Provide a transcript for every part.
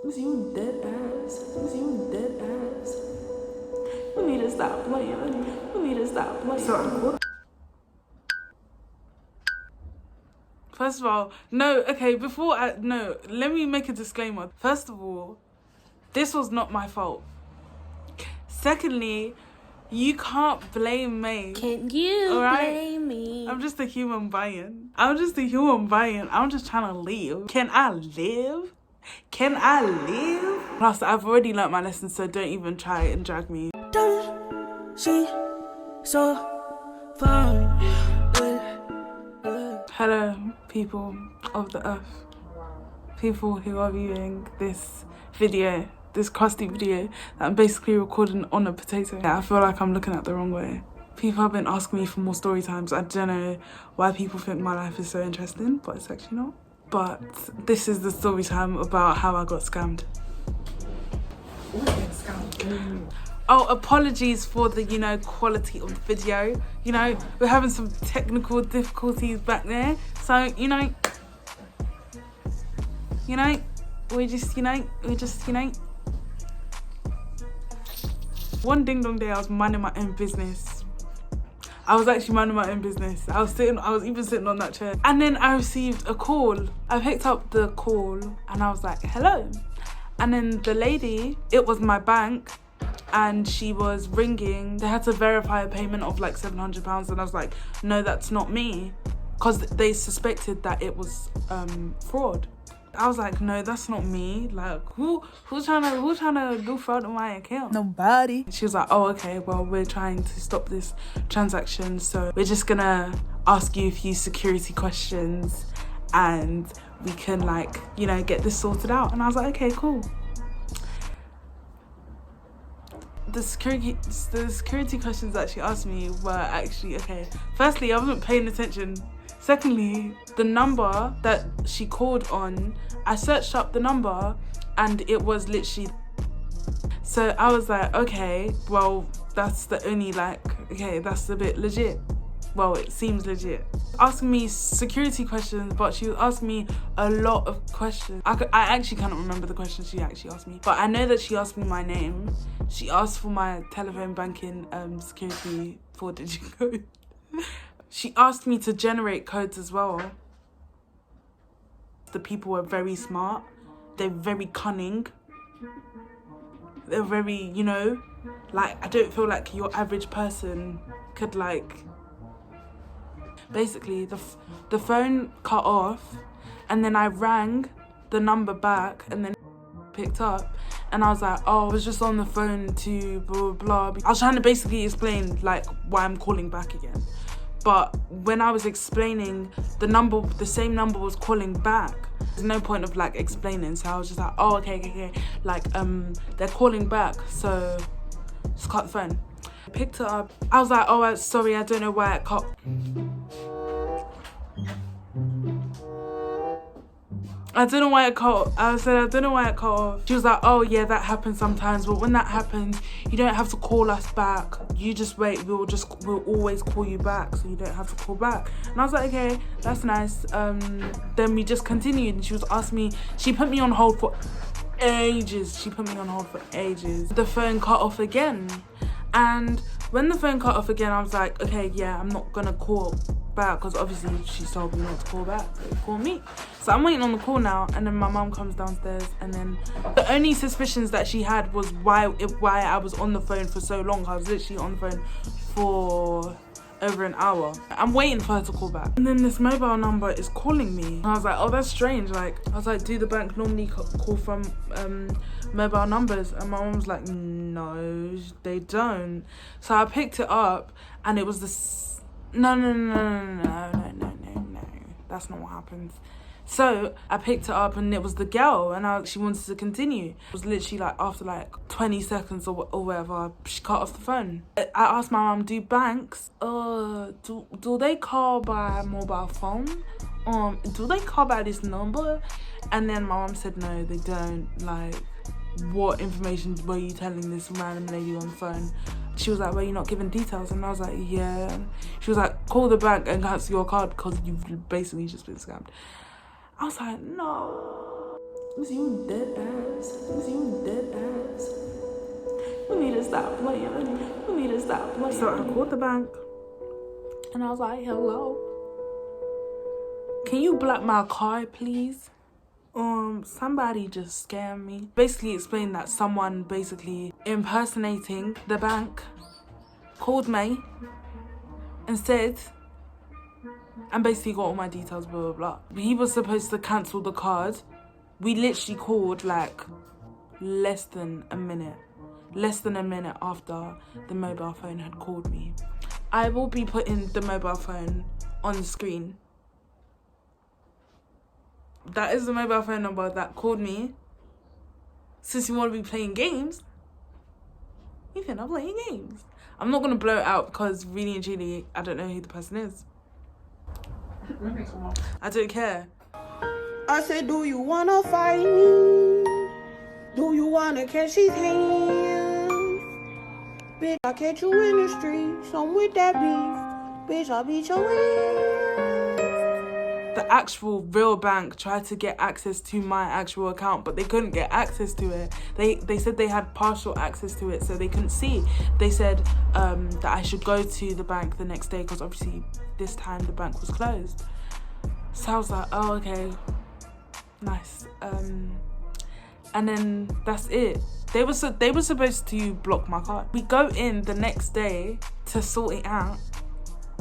Is you dead ass? Is you dead ass? You need to stop playing. You need to stop playing. So, first of all, no, okay, let me make a disclaimer. First of all, this was not my fault. Secondly, you can't blame me. Can you blame me? I'm just a human being. I'm just trying to live. Can I live? Plus, I've already learnt my lesson, so don't even try and drag me. She so fine. Hello, people of the earth. People who are viewing this video, this crusty video that I'm basically recording on a potato. Yeah, I feel like I'm looking at the wrong way. People have been asking me for more story times. I don't know why people think my life is so interesting, but it's actually not. But this is the story time about how I got scammed. Oh, apologies for the, quality of the video. We're having some technical difficulties back there. So, we just. One ding dong day, I was minding my own business. I was actually minding my own business. I was even sitting on that chair. And then I received a call. I picked up the call and I was like, hello. And then the lady, it was my bank, and she was ringing. They had to verify a payment of like £700, and I was like, no, that's not me. Because they suspected that it was fraud. I was like, no, that's not me. Like, who's trying to do fraud on my account? Nobody. She was like, oh, okay, well, we're trying to stop this transaction, so we're just gonna ask you a few security questions and we can get this sorted out. And I was like, okay, cool. The security questions that she asked me were actually, okay, firstly, I wasn't paying attention. Secondly, the number that she called on, I searched up the number and it was literally. So I was like, okay, well, that's the only okay, that's a bit legit. Well, it seems legit. Asking me security questions, but she was asking me a lot of questions. I actually cannot remember the questions she actually asked me, but I know that she asked me my name. She asked for my telephone banking security 4-digit code. She asked me to generate codes as well. The people were very smart. They're very cunning. They're very, I don't feel like your average person could basically the phone cut off, and then I rang the number back and then picked up, and I was like, oh, I was just on the phone to blah blah blah. I was trying to basically explain why I'm calling back again. But when I was explaining, the same number was calling back. There's no point of explaining, so I was just like, oh, okay. They're calling back, so just cut the phone. I picked it up. I was like, oh, sorry, I don't know why it cut. I don't know why it cut. I said, I don't know why it cut off. She was like, oh yeah, that happens sometimes, but when that happens, you don't have to call us back. You just wait, we'll always call you back, so you don't have to call back. And I was like, okay, that's nice. Then we just continued, and she was asking me, she put me on hold for ages. The phone cut off again. And when the phone cut off again, I was like, okay, yeah, I'm not gonna call back, because obviously she told me not to call back, call me. So I'm waiting on the call now, and then my mum comes downstairs, and then the only suspicions that she had was why I was on the phone for so long. I was literally on the phone for over an hour. I'm waiting for her to call back, and then this mobile number is calling me, and I was like, oh, that's strange. I was like, do the bank normally call from mobile numbers? And my mum was like, no, they don't. So I picked it up, and it was no, that's not what happens. So I picked it up, and it was the girl, and she wanted to continue. It was literally after 20 seconds or whatever, she cut off the phone. I asked my mum, do banks do they call by mobile phone? Do they call by this number? And then my mum said, no, they don't. What information were you telling this random lady on the phone? She was like, well, you're not giving details. And I was like, yeah. She was like, call the bank and cancel your card because you've basically just been scammed. I was like, no. Is you dead ass? stop playing. We need to stop playing. So I called the bank and I was like, hello. Can you block my card, please? Somebody just scammed me. Basically explained that someone basically impersonating the bank called me and said, and basically got all my details, blah, blah, blah. He was supposed to cancel the card. We literally called like less than a minute after the mobile phone had called me. I will be putting the mobile phone on the screen. That is the mobile phone number that called me. Since you want to be playing games, you can not playing games. I'm not going to blow it out because really and truly, I don't know who the person is. I don't care. I said, do you wanna fight me? Do you wanna catch his hands? Bitch, I catch you in the streets. I'm with that beef. Bitch, I'll beat your ass. The actual real bank tried to get access to my actual account, but they couldn't get access to it. They said they had partial access to it, so they couldn't see. They said that I should go to the bank the next day because obviously this time the bank was closed. So I was like, oh, okay, nice. And then that's it. They were supposed to block my card. We go in the next day to sort it out,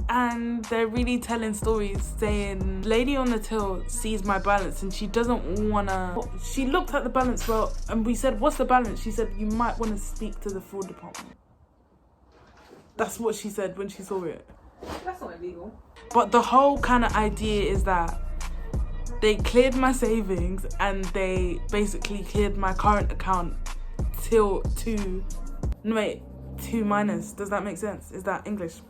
and they're really telling stories saying lady on the till sees my balance and she doesn't wanna. She looked at the balance, well, and we said, what's the balance? She said, you might want to speak to the fraud department. That's what she said when she saw it. That's not illegal. But the whole kind of idea is that they cleared my savings and they basically cleared my current account till 2 minus. Does that make sense? Is that English?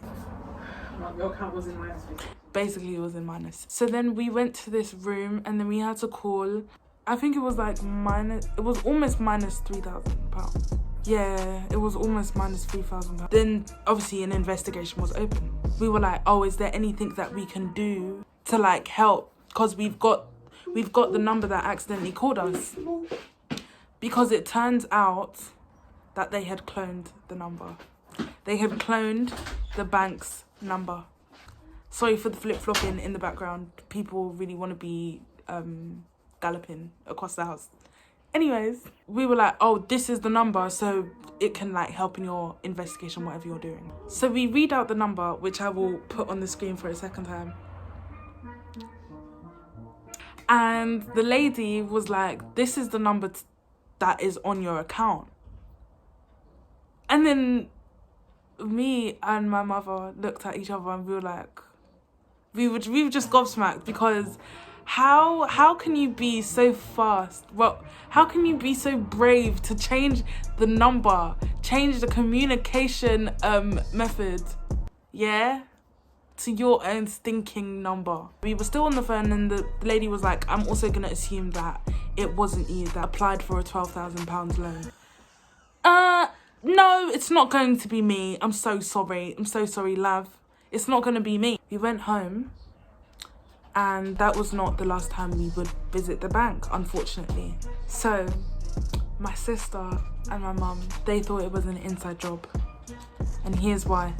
Well, your account was in minus. Basically, it was in minus. So then we went to this room and then we had to call. I think it was like it was almost minus £3,000. Yeah, it was almost minus £3,000. Then obviously an investigation was open. We were like, oh, is there anything that we can do to like help? Because we've got the number that accidentally called us. Because it turns out that they had cloned the number. They had cloned the bank's number. Sorry for the flip-flopping in the background. People really want to be galloping across the house. Anyways, we were like, oh, this is the number, so it can like help in your investigation, whatever you're doing. So we read out the number, which I will put on the screen for a second time. And the lady was like, this is the number that is on your account. And then me and my mother looked at each other and we were like, we were just gobsmacked, because how can you be so fast? Well, how can you be so brave to change the number, change the communication method, yeah, to your own stinking number? We were still on the phone and the lady was like, I'm also gonna assume that it wasn't you that applied for a £12,000 loan. No, it's not going to be me. I'm so sorry, love. It's not gonna be me. We went home and that was not the last time we would visit the bank, unfortunately. So my sister and my mum, they thought it was an inside job. And here's why.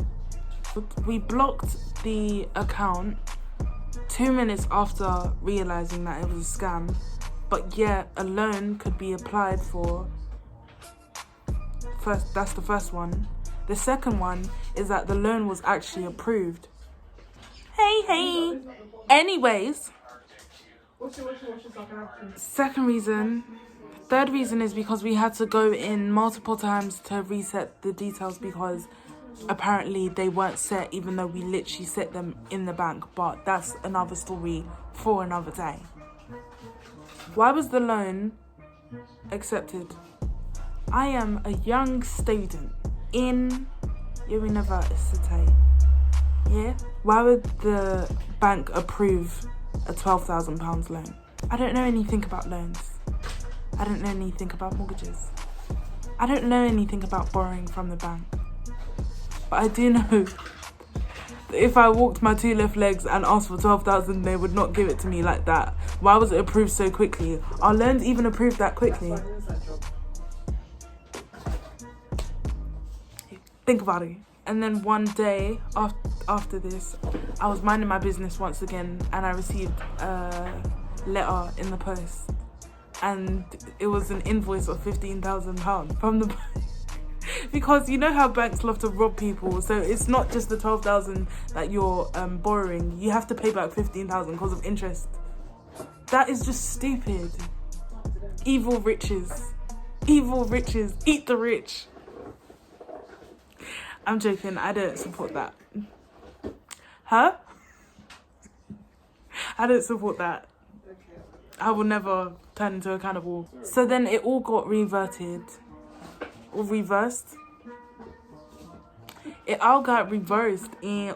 We blocked the account 2 minutes after realizing that it was a scam, but yet a loan could be applied for. First, that's the first one. The second one is that the loan was actually approved. Hey. Anyways, second reason. Third reason is because we had to go in multiple times to reset the details because apparently they weren't set, even though we literally set them in the bank. But that's another story for another day. Why was the loan accepted? I am a young student in university. Yeah? Why would the bank approve a £12,000 loan? I don't know anything about loans. I don't know anything about mortgages. I don't know anything about borrowing from the bank. But I do know that if I walked my 2 left legs and asked for 12,000, they would not give it to me like that. Why was it approved so quickly? Are loans even approved that quickly? Think about it. And then one day after this, I was minding my business once again, and I received a letter in the post, and it was an invoice of £15,000 from the because you know how banks love to rob people, so it's not just the 12,000 that you're borrowing. You have to pay back 15,000 because of interest. That is just stupid. Evil riches. Evil riches. Eat the rich. I'm joking. I don't support that. Huh? I don't support that. I will never turn into a cannibal. So then it all got reverted. Or reversed. It all got reversed in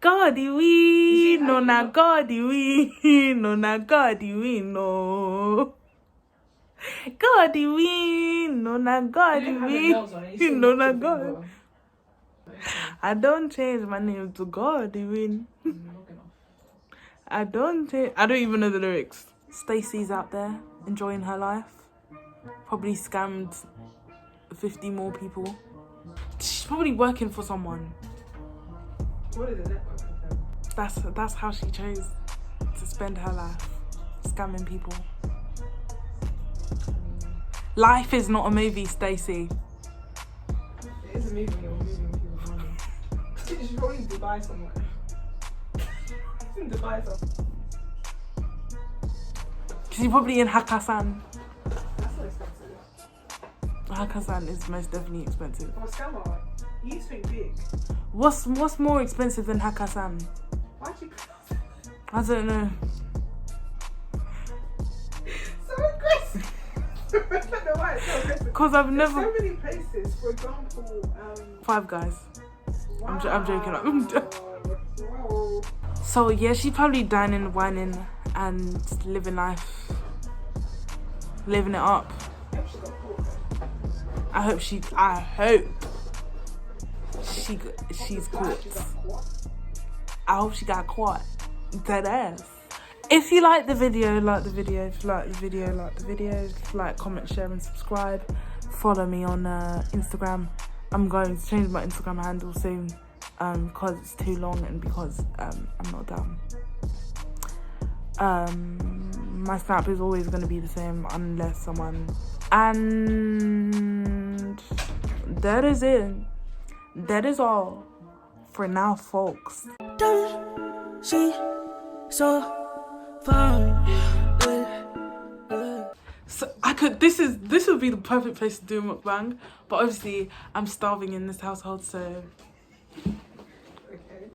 Cardi we no na Cardi we no na Cardi we no Cardi we no na Cardi we no na God. I don't change my name to Cardi we. I don't even know the lyrics. Stacey's out there enjoying her life. Probably scammed 50 more people. She's probably working for someone. What is a network? That's how she chose to spend her life, scamming people. Life is not a movie, Stacey. It is a movie when you're moving people's money. You should probably Dubai somewhere. In Dubai somewhere. She's probably in Hakkasan. That's not expensive. Hakkasan is most definitely expensive. For a scammer, you think big. What's more expensive than Hakkasan? Why'd you I don't know. so aggressive? I don't know why it's so aggressive. Because I've There's never... so many places, for example, Five Guys. wow. I'm joking. Wow. So yeah, she's probably dining, whining, and living life. Living it up. I hope she's caught. I hope she got caught. Dead ass. If you like the video, like the video. If you like the video, like the video. Like, comment, share, and subscribe. Follow me on Instagram. I'm going to change my Instagram handle soon because it's too long and because I'm not dumb. My Snap is always going to be the same unless someone... And that is it. That is all for now, folks. So I could... This would be the perfect place to do a mukbang, but obviously I'm starving in this household, so